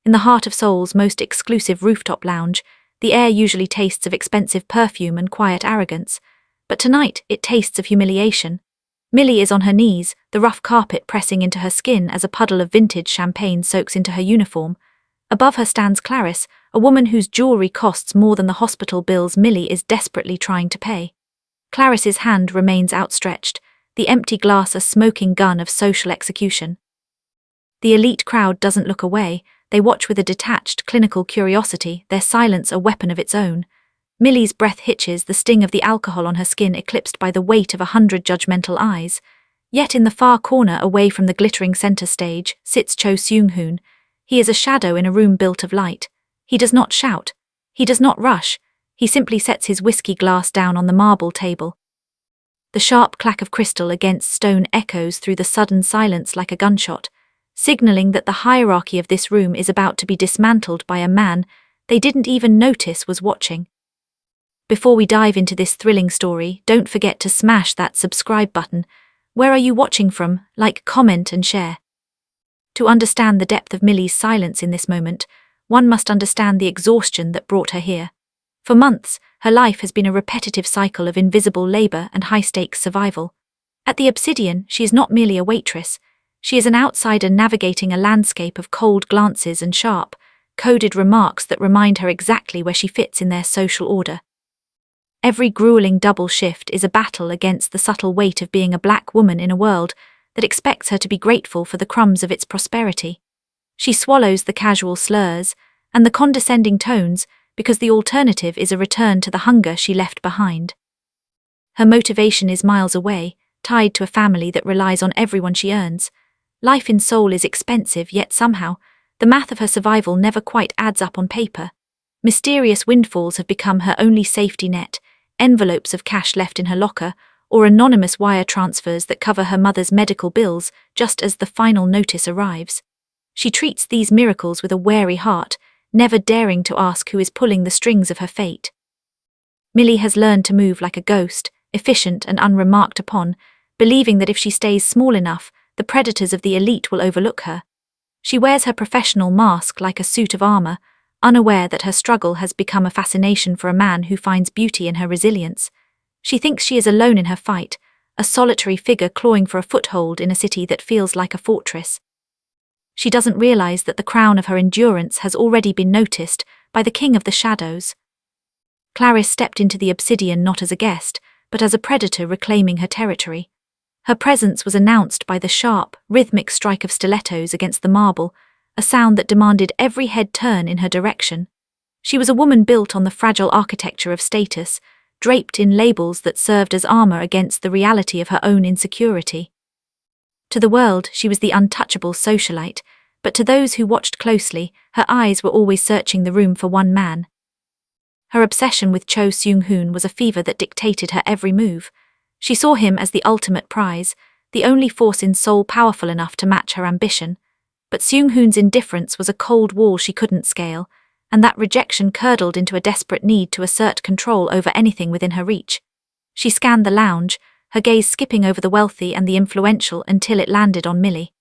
In the heart of Seoul's most exclusive rooftop lounge, the air usually tastes of expensive perfume and quiet arrogance, but tonight it tastes of humiliation. Millie is on her knees, the rough carpet pressing into her skin as a puddle of vintage champagne soaks into her uniform. Above her stands Clarice, a woman whose jewelry costs more than the hospital bills Millie is desperately trying to pay. Clarice's hand remains outstretched, the empty glass a smoking gun of social execution. The elite crowd doesn't look away, they watch with a detached, clinical curiosity, their silence a weapon of its own. Millie's breath hitches, the sting of the alcohol on her skin eclipsed by the weight of 100 judgmental eyes. Yet in the far corner, away from the glittering center stage, sits Cho Seung-Hoon. He is a shadow in a room built of light. He does not shout. He does not rush. He simply sets his whiskey glass down on the marble table. The sharp clack of crystal against stone echoes through the sudden silence like a gunshot, signaling that the hierarchy of this room is about to be dismantled by a man they didn't even notice was watching. Before we dive into this thrilling story, don't forget to smash that subscribe button. Where are you watching from? Like, comment and share. To understand the depth of Millie's silence in this moment, one must understand the exhaustion that brought her here. For months, her life has been a repetitive cycle of invisible labor and high-stakes survival. At the Obsidian, she is not merely a waitress. She is an outsider navigating a landscape of cold glances and sharp, coded remarks that remind her exactly where she fits in their social order. Every grueling double shift is a battle against the subtle weight of being a black woman in a world that expects her to be grateful for the crumbs of its prosperity. She swallows the casual slurs and the condescending tones because the alternative is a return to the hunger she left behind. Her motivation is miles away, tied to a family that relies on everyone she earns. Life in Seoul is expensive, yet somehow, the math of her survival never quite adds up on paper. Mysterious windfalls have become her only safety net, envelopes of cash left in her locker, or anonymous wire transfers that cover her mother's medical bills just as the final notice arrives. She treats these miracles with a wary heart, never daring to ask who is pulling the strings of her fate. Millie has learned to move like a ghost, efficient and unremarked upon, believing that if she stays small enough, the predators of the elite will overlook her. She wears her professional mask like a suit of armor, unaware that her struggle has become a fascination for a man who finds beauty in her resilience. She thinks she is alone in her fight, a solitary figure clawing for a foothold in a city that feels like a fortress. She doesn't realize that the crown of her endurance has already been noticed by the king of the shadows. Clarice stepped into the Obsidian not as a guest, but as a predator reclaiming her territory. Her presence was announced by the sharp, rhythmic strike of stilettos against the marble, a sound that demanded every head turn in her direction. She was a woman built on the fragile architecture of status, draped in labels that served as armor against the reality of her own insecurity. To the world, she was the untouchable socialite, but to those who watched closely, her eyes were always searching the room for one man. Her obsession with Cho Seung-Hoon was a fever that dictated her every move. She saw him as the ultimate prize, the only force in Seoul powerful enough to match her ambition. But Seung-Hoon's indifference was a cold wall she couldn't scale, and that rejection curdled into a desperate need to assert control over anything within her reach. She scanned the lounge, her gaze skipping over the wealthy and the influential until it landed on Millie.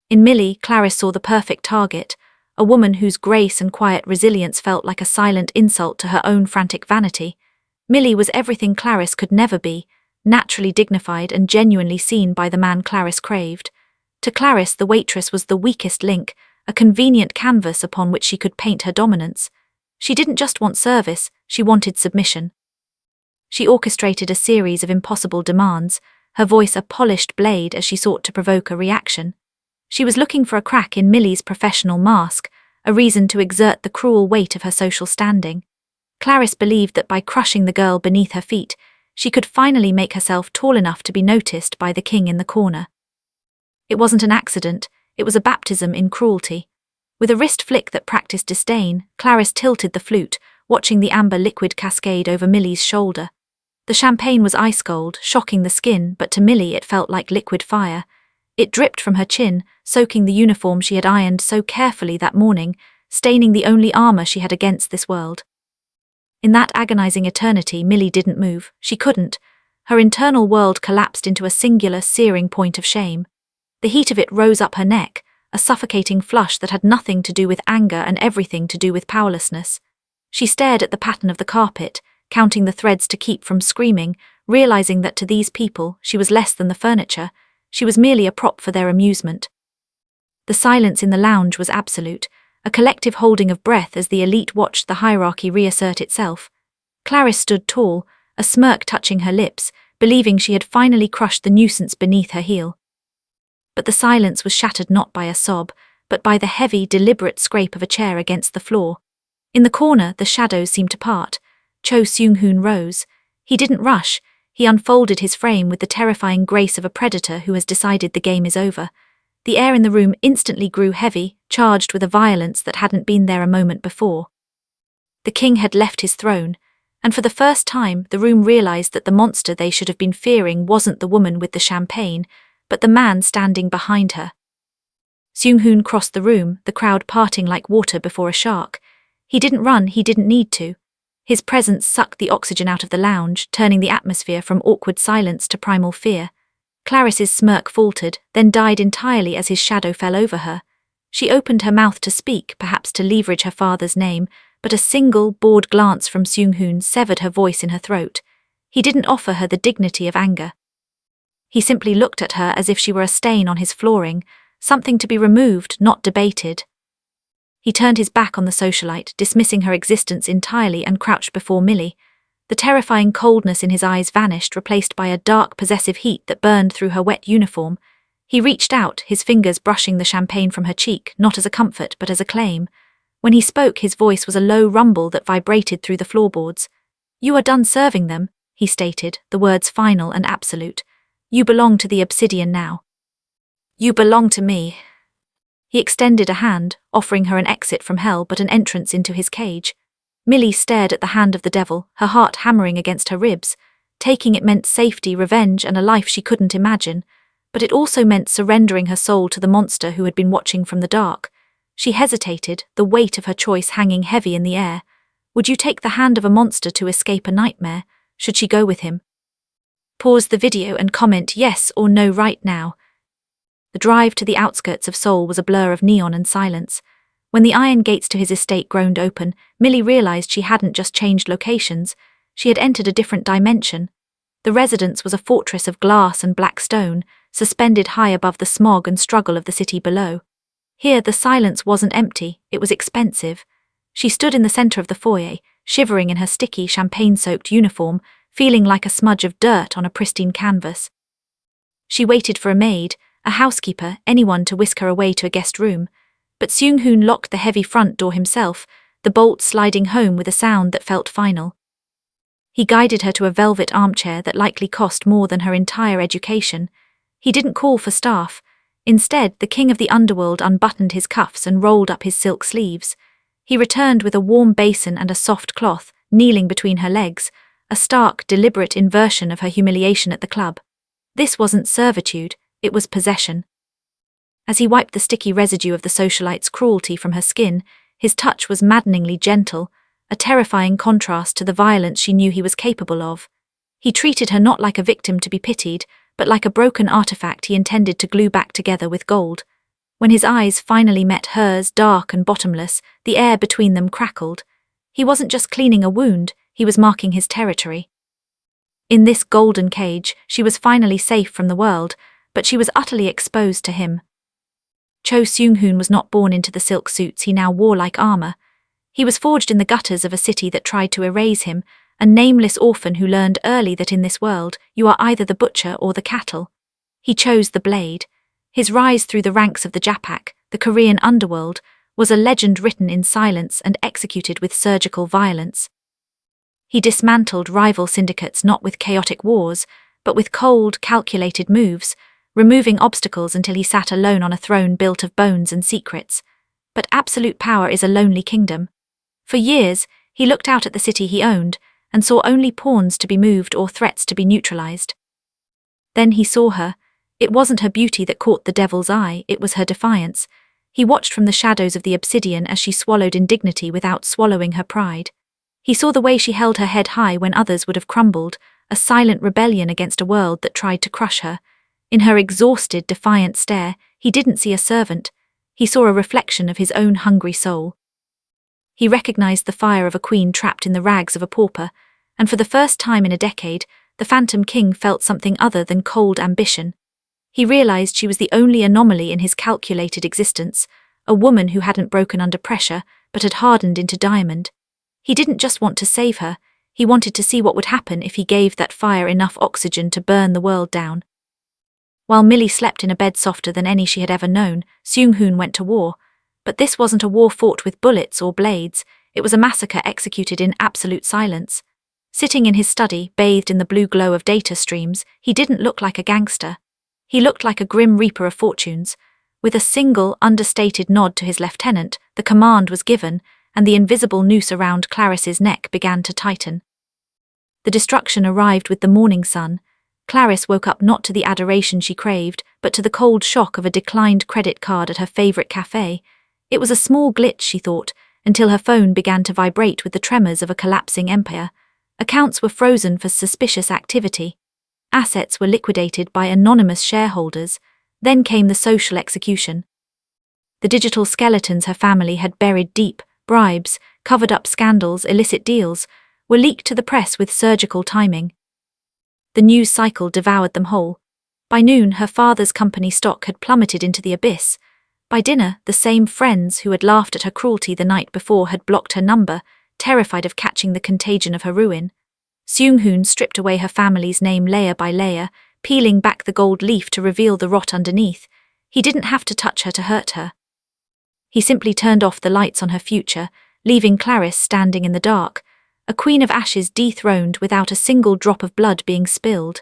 In Millie, Clarice saw the perfect target, a woman whose grace and quiet resilience felt like a silent insult to her own frantic vanity. Millie was everything Clarice could never be, naturally dignified and genuinely seen by the man Clarice craved. To Clarice, the waitress was the weakest link, a convenient canvas upon which she could paint her dominance. She didn't just want service, she wanted submission. She orchestrated a series of impossible demands, her voice a polished blade as she sought to provoke a reaction. She was looking for a crack in Millie's professional mask, a reason to exert the cruel weight of her social standing. Clarice believed that by crushing the girl beneath her feet, she could finally make herself tall enough to be noticed by the king in the corner. It wasn't an accident, it was a baptism in cruelty. With a wrist flick that practiced disdain, Clarice tilted the flute, watching the amber liquid cascade over Millie's shoulder. The champagne was ice cold, shocking the skin, but to Millie it felt like liquid fire. It dripped from her chin, soaking the uniform she had ironed so carefully that morning, staining the only armor she had against this world. In that agonizing eternity, Millie didn't move. She couldn't. Her internal world collapsed into a singular, searing point of shame. The heat of it rose up her neck, a suffocating flush that had nothing to do with anger and everything to do with powerlessness. She stared at the pattern of the carpet, counting the threads to keep from screaming, realizing that to these people she was less than the furniture, she was merely a prop for their amusement. The silence in the lounge was absolute, a collective holding of breath as the elite watched the hierarchy reassert itself. Clarice stood tall, a smirk touching her lips, believing she had finally crushed the nuisance beneath her heel. But the silence was shattered not by a sob, but by the heavy, deliberate scrape of a chair against the floor. In the corner, the shadows seemed to part. Cho Seung-Hoon rose. He didn't rush. He unfolded his frame with the terrifying grace of a predator who has decided the game is over. The air in the room instantly grew heavy, charged with a violence that hadn't been there a moment before. The king had left his throne, and for the first time the room realized that the monster they should have been fearing wasn't the woman with the champagne, but the man standing behind her. Seung-Hoon crossed the room, the crowd parting like water before a shark. He didn't run, he didn't need to. His presence sucked the oxygen out of the lounge, turning the atmosphere from awkward silence to primal fear. Clarice's smirk faltered, then died entirely as his shadow fell over her. She opened her mouth to speak, perhaps to leverage her father's name, but a single, bored glance from Seung-Hoon severed her voice in her throat. He didn't offer her the dignity of anger. He simply looked at her as if she were a stain on his flooring, something to be removed, not debated. He turned his back on the socialite, dismissing her existence entirely, and crouched before Millie. The terrifying coldness in his eyes vanished, replaced by a dark, possessive heat that burned through her wet uniform. He reached out, his fingers brushing the champagne from her cheek, not as a comfort but as a claim. When he spoke, his voice was a low rumble that vibrated through the floorboards. "You are done serving them," he stated, the words final and absolute. "You belong to the obsidian now. You belong to me." He extended a hand, offering her an exit from hell but an entrance into his cage. Millie stared at the hand of the devil, her heart hammering against her ribs. Taking it meant safety, revenge, and a life she couldn't imagine, but it also meant surrendering her soul to the monster who had been watching from the dark. She hesitated, the weight of her choice hanging heavy in the air. Would you take the hand of a monster to escape a nightmare? Should she go with him? Pause the video and comment yes or no right now. The drive to the outskirts of Seoul was a blur of neon and silence. When the iron gates to his estate groaned open, Millie realized she hadn't just changed locations, she had entered a different dimension. The residence was a fortress of glass and black stone, suspended high above the smog and struggle of the city below. Here the silence wasn't empty, it was expensive. She stood in the center of the foyer, shivering in her sticky, champagne-soaked uniform, feeling like a smudge of dirt on a pristine canvas. She waited for a maid, a housekeeper, anyone to whisk her away to a guest room, but Seung-Hoon locked the heavy front door himself, the bolt sliding home with a sound that felt final. He guided her to a velvet armchair that likely cost more than her entire education. He didn't call for staff. Instead, the king of the underworld unbuttoned his cuffs and rolled up his silk sleeves. He returned with a warm basin and a soft cloth, kneeling between her legs, a stark, deliberate inversion of her humiliation at the club. This wasn't servitude, it was possession. As he wiped the sticky residue of the socialite's cruelty from her skin, his touch was maddeningly gentle, a terrifying contrast to the violence she knew he was capable of. He treated her not like a victim to be pitied, but like a broken artifact he intended to glue back together with gold. When his eyes finally met hers, dark and bottomless, the air between them crackled. He wasn't just cleaning a wound, he was marking his territory. In this golden cage, she was finally safe from the world, but she was utterly exposed to him. Cho Seung-Hoon was not born into the silk suits he now wore like armor. He was forged in the gutters of a city that tried to erase him, a nameless orphan who learned early that in this world, you are either the butcher or the cattle. He chose the blade. His rise through the ranks of the Japak, the Korean underworld, was a legend written in silence and executed with surgical violence. He dismantled rival syndicates not with chaotic wars, but with cold, calculated moves, removing obstacles until he sat alone on a throne built of bones and secrets. But absolute power is a lonely kingdom. For years, he looked out at the city he owned, and saw only pawns to be moved or threats to be neutralized. Then he saw her. It wasn't her beauty that caught the devil's eye, it was her defiance. He watched from the shadows of the obsidian as she swallowed indignity without swallowing her pride. He saw the way she held her head high when others would have crumbled, a silent rebellion against a world that tried to crush her. In her exhausted, defiant stare, he didn't see a servant. He saw a reflection of his own hungry soul. He recognized the fire of a queen trapped in the rags of a pauper, and for the first time in a decade, the Phantom King felt something other than cold ambition. He realized she was the only anomaly in his calculated existence, a woman who hadn't broken under pressure, but had hardened into diamond. He didn't just want to save her, he wanted to see what would happen if he gave that fire enough oxygen to burn the world down. While Millie slept in a bed softer than any she had ever known, Seung-Hoon went to war. But this wasn't a war fought with bullets or blades, it was a massacre executed in absolute silence. Sitting in his study, bathed in the blue glow of data streams, he didn't look like a gangster. He looked like a grim reaper of fortunes. With a single, understated nod to his lieutenant, the command was given, and the invisible noose around Clarice's neck began to tighten. The destruction arrived with the morning sun. Clarice woke up not to the adoration she craved, but to the cold shock of a declined credit card at her favorite cafe. It was a small glitch, she thought, until her phone began to vibrate with the tremors of a collapsing empire. Accounts were frozen for suspicious activity. Assets were liquidated by anonymous shareholders. Then came the social execution. The digital skeletons her family had buried deep, bribes, covered-up scandals, illicit deals, were leaked to the press with surgical timing. The news cycle devoured them whole. By noon, her father's company stock had plummeted into the abyss. By dinner, the same friends who had laughed at her cruelty the night before had blocked her number, terrified of catching the contagion of her ruin. Seung-Hoon stripped away her family's name layer by layer, peeling back the gold leaf to reveal the rot underneath. He didn't have to touch her to hurt her. He simply turned off the lights on her future, leaving Clarice standing in the dark, a queen of ashes dethroned without a single drop of blood being spilled.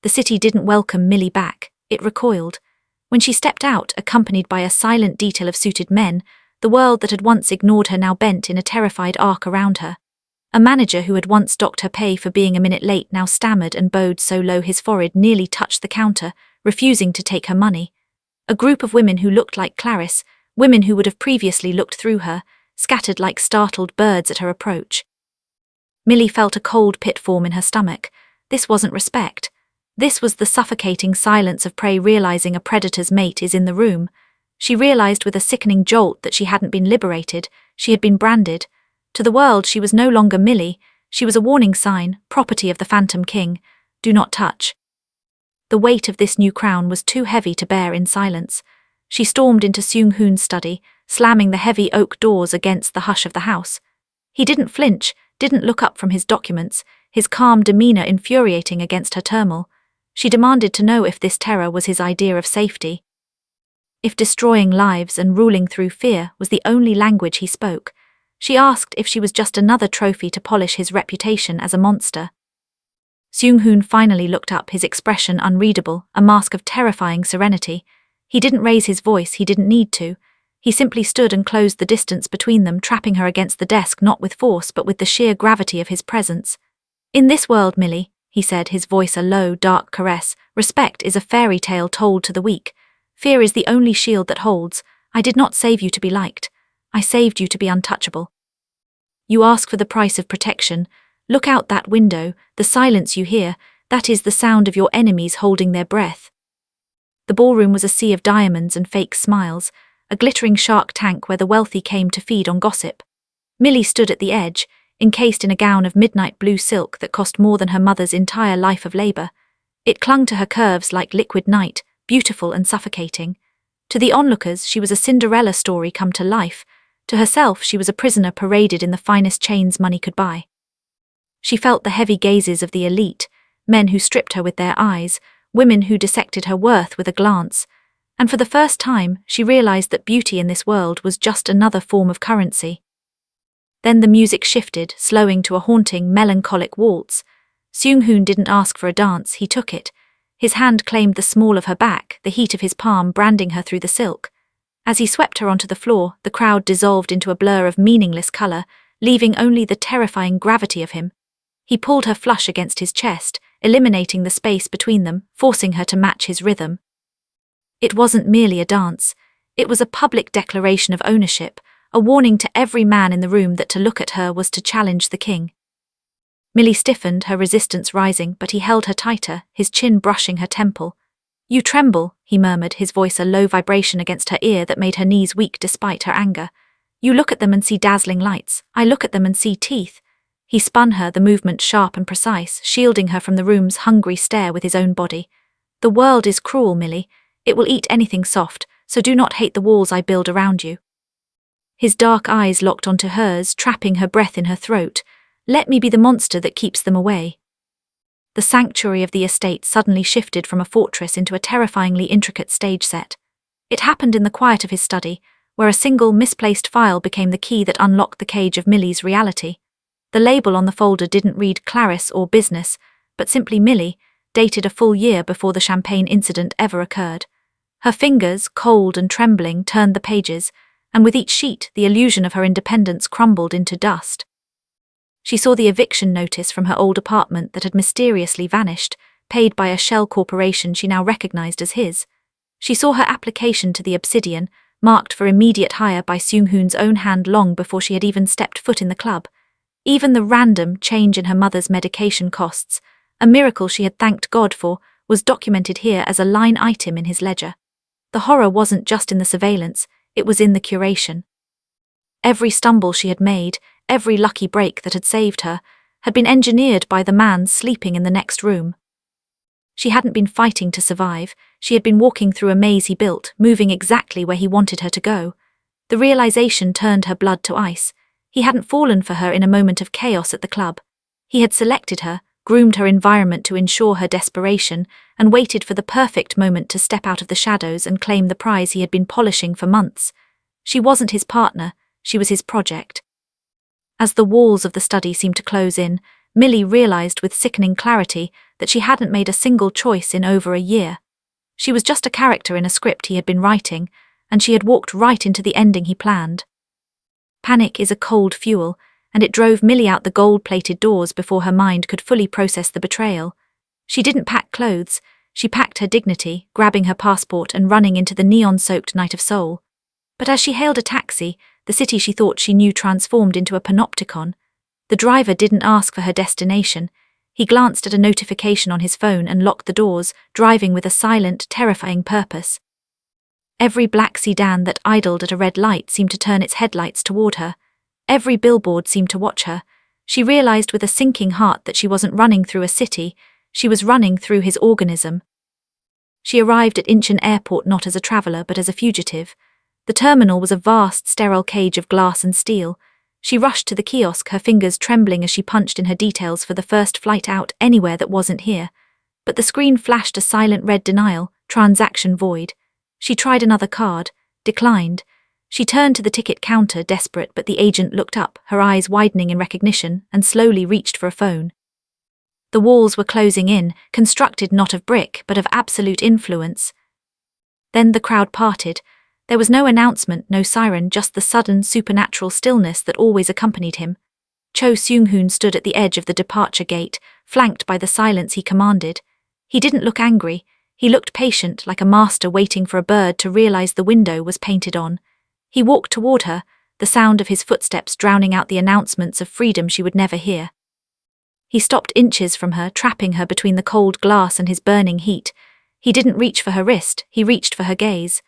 The city didn't welcome Millie back, it recoiled. When she stepped out, accompanied by a silent detail of suited men, the world that had once ignored her now bent in a terrified arc around her. A manager who had once docked her pay for being a minute late now stammered and bowed so low his forehead nearly touched the counter, refusing to take her money. A group of women who looked like Clarice, women who would have previously looked through her, scattered like startled birds at her approach. Millie felt a cold pit form in her stomach. This wasn't respect. This was the suffocating silence of prey realizing a predator's mate is in the room. She realized with a sickening jolt that she hadn't been liberated, she had been branded. To the world she was no longer Millie, she was a warning sign, property of the Phantom King. Do not touch. The weight of this new crown was too heavy to bear in silence. She stormed into Seung-Hoon's study, slamming the heavy oak doors against the hush of the house. He didn't flinch, didn't look up from his documents, his calm demeanor infuriating against her turmoil. She demanded to know if this terror was his idea of safety. If destroying lives and ruling through fear was the only language he spoke. She asked if she was just another trophy to polish his reputation as a monster. Seung-Hoon finally looked up, his expression unreadable, a mask of terrifying serenity. He didn't raise his voice, he didn't need to. He simply stood and closed the distance between them, trapping her against the desk not with force but with the sheer gravity of his presence. In this world, Millie, he said, his voice a low, dark caress, respect is a fairy tale told to the weak. Fear is the only shield that holds. I did not save you to be liked. I saved you to be untouchable. You ask for the price of protection. Look out that window, the silence you hear, that is the sound of your enemies holding their breath. The ballroom was a sea of diamonds and fake smiles, a glittering shark tank where the wealthy came to feed on gossip. Millie stood at the edge, encased in a gown of midnight blue silk that cost more than her mother's entire life of labor. It clung to her curves like liquid night, beautiful and suffocating. To the onlookers, she was a Cinderella story come to life. To herself, she was a prisoner paraded in the finest chains money could buy. She felt the heavy gazes of the elite, men who stripped her with their eyes, women who dissected her worth with a glance. And for the first time, she realized that beauty in this world was just another form of currency. Then the music shifted, slowing to a haunting, melancholic waltz. Seung-Hoon didn't ask for a dance, he took it. His hand claimed the small of her back, the heat of his palm branding her through the silk. As he swept her onto the floor, the crowd dissolved into a blur of meaningless color, leaving only the terrifying gravity of him. He pulled her flush against his chest, eliminating the space between them, forcing her to match his rhythm. It wasn't merely a dance. It was a public declaration of ownership, a warning to every man in the room that to look at her was to challenge the king. Millie stiffened, her resistance rising, but he held her tighter, his chin brushing her temple. You tremble, he murmured, his voice a low vibration against her ear that made her knees weak despite her anger. You look at them and see dazzling lights. I look at them and see teeth. He spun her, the movement sharp and precise, shielding her from the room's hungry stare with his own body. The world is cruel, Millie. It will eat anything soft, so do not hate the walls I build around you. His dark eyes locked onto hers, trapping her breath in her throat. Let me be the monster that keeps them away. The sanctuary of the estate suddenly shifted from a fortress into a terrifyingly intricate stage set. It happened in the quiet of his study, where a single misplaced file became the key that unlocked the cage of Millie's reality. The label on the folder didn't read Clarice or business, but simply Millie, dated a full year before the champagne incident ever occurred. Her fingers, cold and trembling, turned the pages, and with each sheet the illusion of her independence crumbled into dust. She saw the eviction notice from her old apartment that had mysteriously vanished, paid by a shell corporation she now recognized as his. She saw her application to the Obsidian, marked for immediate hire by Seung-Hoon's own hand long before she had even stepped foot in the club. Even the random change in her mother's medication costs, a miracle she had thanked God for, was documented here as a line item in his ledger. The horror wasn't just in the surveillance, it was in the curation. Every stumble she had made, every lucky break that had saved her, had been engineered by the man sleeping in the next room. She hadn't been fighting to survive, she had been walking through a maze he built, moving exactly where he wanted her to go. The realization turned her blood to ice. He hadn't fallen for her in a moment of chaos at the club. He had selected her, groomed her environment to ensure her desperation, and waited for the perfect moment to step out of the shadows and claim the prize he had been polishing for months. She wasn't his partner, she was his project. As the walls of the study seemed to close in, Millie realized with sickening clarity that she hadn't made a single choice in over a year. She was just a character in a script he had been writing, and she had walked right into the ending he planned. Panic is a cold fuel, and it drove Millie out the gold-plated doors before her mind could fully process the betrayal. She didn't pack clothes, she packed her dignity, grabbing her passport and running into the neon-soaked night of Seoul. But as she hailed a taxi, the city she thought she knew transformed into a panopticon. The driver didn't ask for her destination. He glanced at a notification on his phone and locked the doors, driving with a silent, terrifying purpose. Every black sedan that idled at a red light seemed to turn its headlights toward her. Every billboard seemed to watch her. She realized with a sinking heart that she wasn't running through a city, she was running through his organism. She arrived at Incheon Airport not as a traveler but as a fugitive. The terminal was a vast, sterile cage of glass and steel. She rushed to the kiosk, her fingers trembling as she punched in her details for the first flight out anywhere that wasn't here. But the screen flashed a silent red denial, transaction void. She tried another card, declined. She turned to the ticket counter, desperate, but the agent looked up, her eyes widening in recognition, and slowly reached for a phone. The walls were closing in, constructed not of brick but of absolute influence. Then the crowd parted. There was no announcement, no siren, just the sudden, supernatural stillness that always accompanied him. Cho Seung-Hoon stood at the edge of the departure gate, flanked by the silence he commanded. He didn't look angry. He looked patient, like a master waiting for a bird to realize the window was painted on. He walked toward her, the sound of his footsteps drowning out the announcements of freedom she would never hear. He stopped inches from her, trapping her between the cold glass and his burning heat. He didn't reach for her wrist, he reached for her gaze.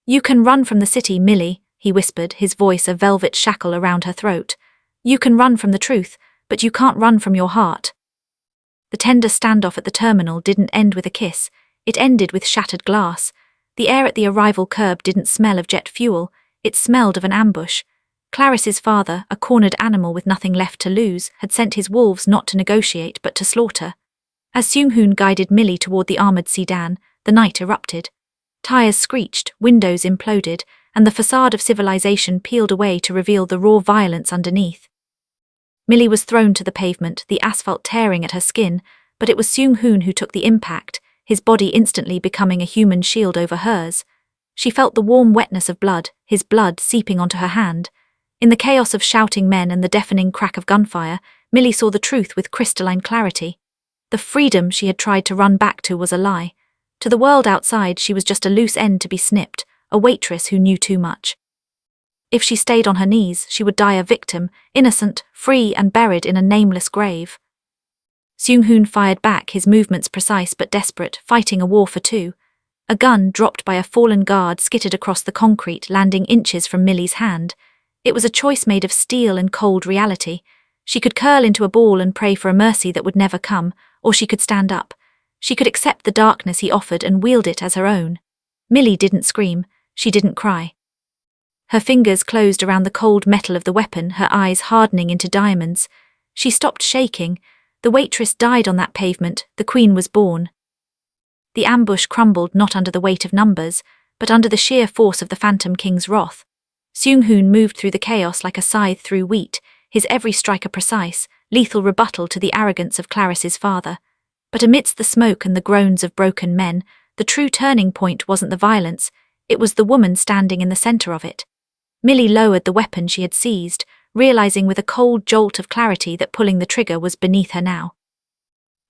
"You can run from the city, Millie," he whispered, his voice a velvet shackle around her throat. "You can run from the truth, but you can't run from your heart." The tender standoff at the terminal didn't end with a kiss, it ended with shattered glass. The air at the arrival curb didn't smell of jet fuel, it smelled of an ambush. Clarice's father, a cornered animal with nothing left to lose, had sent his wolves not to negotiate but to slaughter. As Seung-Hoon guided Millie toward the armored sedan, the night erupted. Tires screeched, windows imploded, and the facade of civilization peeled away to reveal the raw violence underneath. Millie was thrown to the pavement, the asphalt tearing at her skin, but it was Seung-Hoon who took the impact, his body instantly becoming a human shield over hers. She felt the warm wetness of blood, his blood seeping onto her hand. In the chaos of shouting men and the deafening crack of gunfire, Millie saw the truth with crystalline clarity. The freedom she had tried to run back to was a lie. To the world outside, she was just a loose end to be snipped, a waitress who knew too much. If she stayed on her knees, she would die a victim, innocent, free and buried in a nameless grave. Seung-Hoon fired back, his movements precise but desperate, fighting a war for two. A gun dropped by a fallen guard skittered across the concrete, landing inches from Millie's hand. It was a choice made of steel and cold reality. She could curl into a ball and pray for a mercy that would never come, or she could stand up. She could accept the darkness he offered and wield it as her own. Millie didn't scream. She didn't cry. Her fingers closed around the cold metal of the weapon, her eyes hardening into diamonds. She stopped shaking. The waitress died on that pavement. The queen was born. The ambush crumbled not under the weight of numbers, but under the sheer force of the Phantom King's wrath. Seung-Hoon moved through the chaos like a scythe through wheat, his every strike a precise, lethal rebuttal to the arrogance of Clarice's father. But amidst the smoke and the groans of broken men, the true turning point wasn't the violence, it was the woman standing in the center of it. Millie lowered the weapon she had seized, realizing with a cold jolt of clarity that pulling the trigger was beneath her now.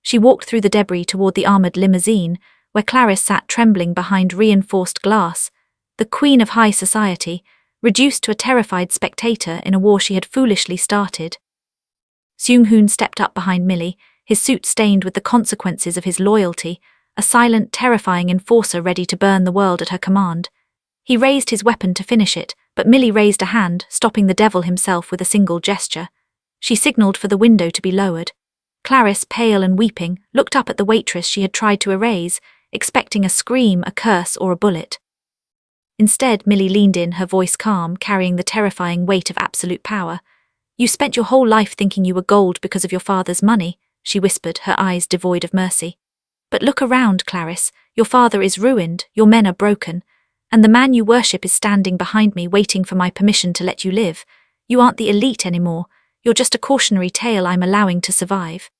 She walked through the debris toward the armored limousine, where Clarice sat trembling behind reinforced glass, the queen of high society, reduced to a terrified spectator in a war she had foolishly started. Seung-Hoon stepped up behind Millie, his suit stained with the consequences of his loyalty, a silent, terrifying enforcer ready to burn the world at her command. He raised his weapon to finish it, but Millie raised a hand, stopping the devil himself with a single gesture. She signaled for the window to be lowered. Clarice, pale and weeping, looked up at the waitress she had tried to erase, expecting a scream, a curse, or a bullet. Instead, Millie leaned in, her voice calm, carrying the terrifying weight of absolute power. "You spent your whole life thinking you were gold because of your father's money," she whispered, her eyes devoid of mercy. "But look around, Clarice. Your father is ruined, your men are broken, and the man you worship is standing behind me waiting for my permission to let you live. You aren't the elite anymore. You're just a cautionary tale I'm allowing to survive."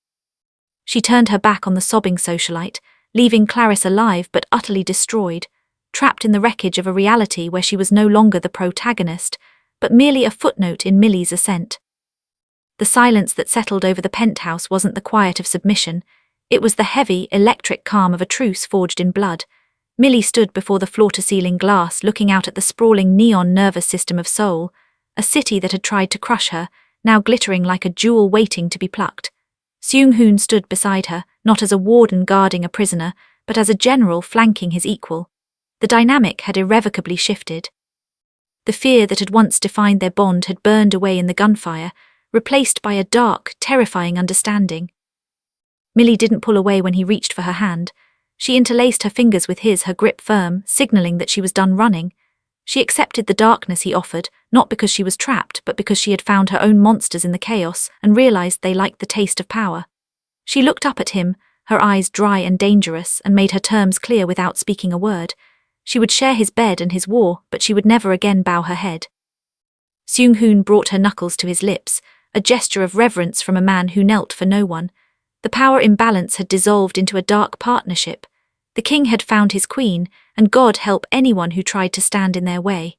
She turned her back on the sobbing socialite, leaving Clarice alive but utterly destroyed, trapped in the wreckage of a reality where she was no longer the protagonist, but merely a footnote in Millie's ascent. The silence that settled over the penthouse wasn't the quiet of submission, it was the heavy, electric calm of a truce forged in blood. Millie stood before the floor-to-ceiling glass, looking out at the sprawling neon nervous system of Seoul, a city that had tried to crush her, now glittering like a jewel waiting to be plucked. Seung-Hoon stood beside her, not as a warden guarding a prisoner, but as a general flanking his equal. The dynamic had irrevocably shifted. The fear that had once defined their bond had burned away in the gunfire, replaced by a dark, terrifying understanding. Millie didn't pull away when he reached for her hand. She interlaced her fingers with his, her grip firm, signaling that she was done running. She accepted the darkness he offered, not because she was trapped, but because she had found her own monsters in the chaos and realized they liked the taste of power. She looked up at him, her eyes dry and dangerous, and made her terms clear without speaking a word. She would share his bed and his war, but she would never again bow her head. Seung-Hoon brought her knuckles to his lips, a gesture of reverence from a man who knelt for no one. The power imbalance had dissolved into a dark partnership. The king had found his queen, and God help anyone who tried to stand in their way.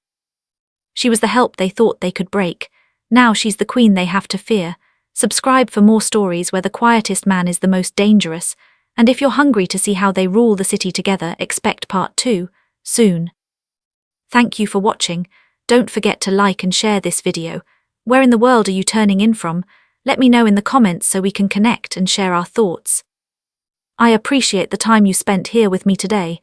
She was the help they thought they could break. Now she's the queen they have to fear. Subscribe for more stories where the quietest man is the most dangerous, and if you're hungry to see how they rule the city together, expect part 2, soon. Thank you for watching. Don't forget to like and share this video. Where in the world are you turning in from? Let me know in the comments so we can connect and share our thoughts. I appreciate the time you spent here with me today.